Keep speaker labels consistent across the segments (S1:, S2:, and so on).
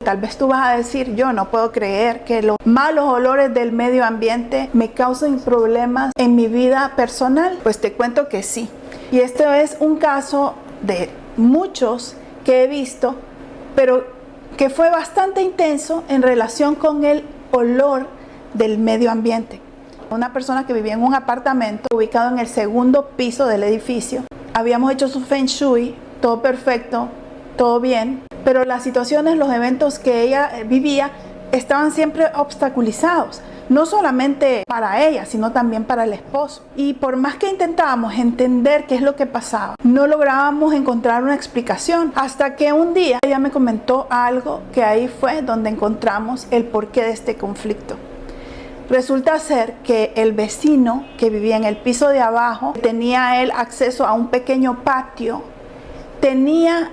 S1: Tal vez tú vas a decir, yo no puedo creer que los malos olores del medio ambiente me causen problemas en mi vida personal. Pues te cuento que sí. Y este es un caso de muchos que he visto, pero que fue bastante intenso en relación con el olor del medio ambiente. Una persona que vivía en un apartamento ubicado en el segundo piso del edificio. Habíamos hecho su Feng Shui, todo perfecto, todo bien, pero las situaciones, los eventos que ella vivía estaban siempre obstaculizados, no solamente para ella, sino también para el esposo. Y por más que intentábamos entender qué es lo que pasaba, no lográbamos encontrar una explicación, hasta que un día ella me comentó algo que ahí fue donde encontramos el porqué de este conflicto. Resulta ser que el vecino que vivía en el piso de abajo tenía él acceso a un pequeño patio. Tenía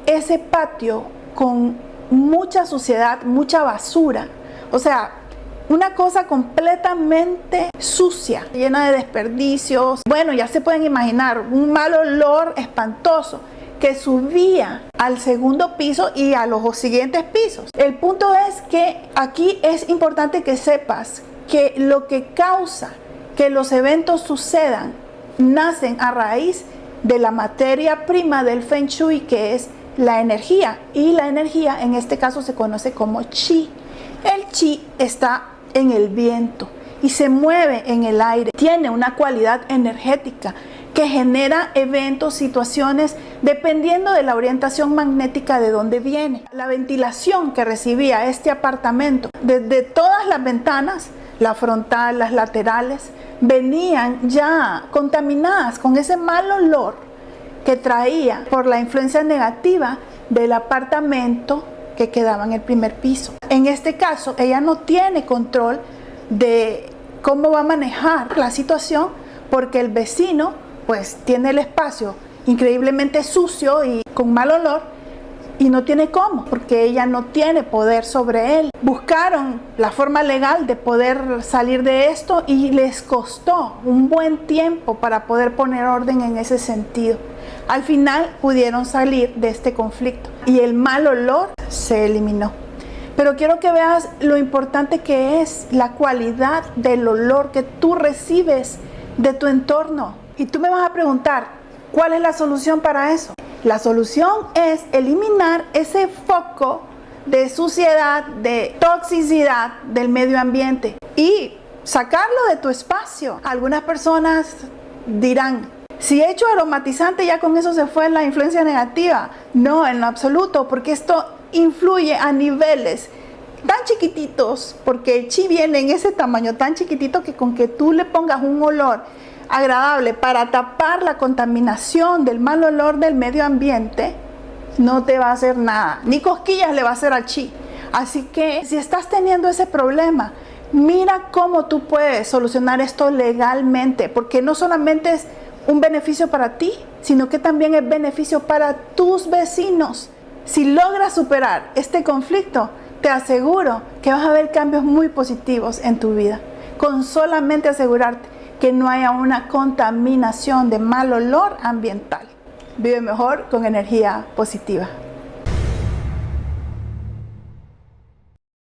S1: ese patio con mucha suciedad, mucha basura. O sea, una cosa completamente sucia, llena de desperdicios. Bueno, ya se pueden imaginar, un mal olor espantoso que subía al segundo piso y a los siguientes pisos. El punto es que aquí es importante que sepas que lo que causa que los eventos sucedan nacen a raíz de la materia prima del Feng Shui, que es la energía. Y la energía en este caso se conoce como Qi. El Qi está en el viento y se mueve en el aire. Tiene una cualidad energética que genera eventos, situaciones, dependiendo de la orientación magnética de donde viene. La ventilación que recibía este apartamento, desde todas las ventanas, la frontal, las laterales, venían ya contaminadas con ese mal olor que traía por la influencia negativa del apartamento que quedaba en el primer piso. En este caso, ella no tiene control de cómo va a manejar la situación, porque el vecino pues tiene el espacio increíblemente sucio y con mal olor, y no tiene cómo, porque ella no tiene poder sobre él. Buscaron la forma legal de poder salir de esto y les costó un buen tiempo para poder poner orden en ese sentido. Al final pudieron salir de este conflicto y el mal olor se eliminó. Pero quiero que veas lo importante que es la cualidad del olor que tú recibes de tu entorno. Y tú me vas a preguntar, ¿cuál es la solución para eso? La solución es eliminar ese foco de suciedad, de toxicidad del medio ambiente y sacarlo de tu espacio. Algunas personas dirán, si he hecho aromatizante, ya con eso se fue la influencia negativa. No, en lo absoluto, porque esto influye a niveles tan chiquititos, porque el Qi viene en ese tamaño tan chiquitito que con que tú le pongas un olor agradable para tapar la contaminación del mal olor del medio ambiente, no te va a hacer nada, ni cosquillas le va a hacer al Qi. Así que si estás teniendo ese problema, mira cómo tú puedes solucionar esto legalmente, porque no solamente es un beneficio para ti, sino que también es beneficio para tus vecinos. Si logras superar este conflicto, te aseguro que vas a ver cambios muy positivos en tu vida, con solamente asegurarte que no haya una contaminación de mal olor ambiental. Vive mejor con energía positiva.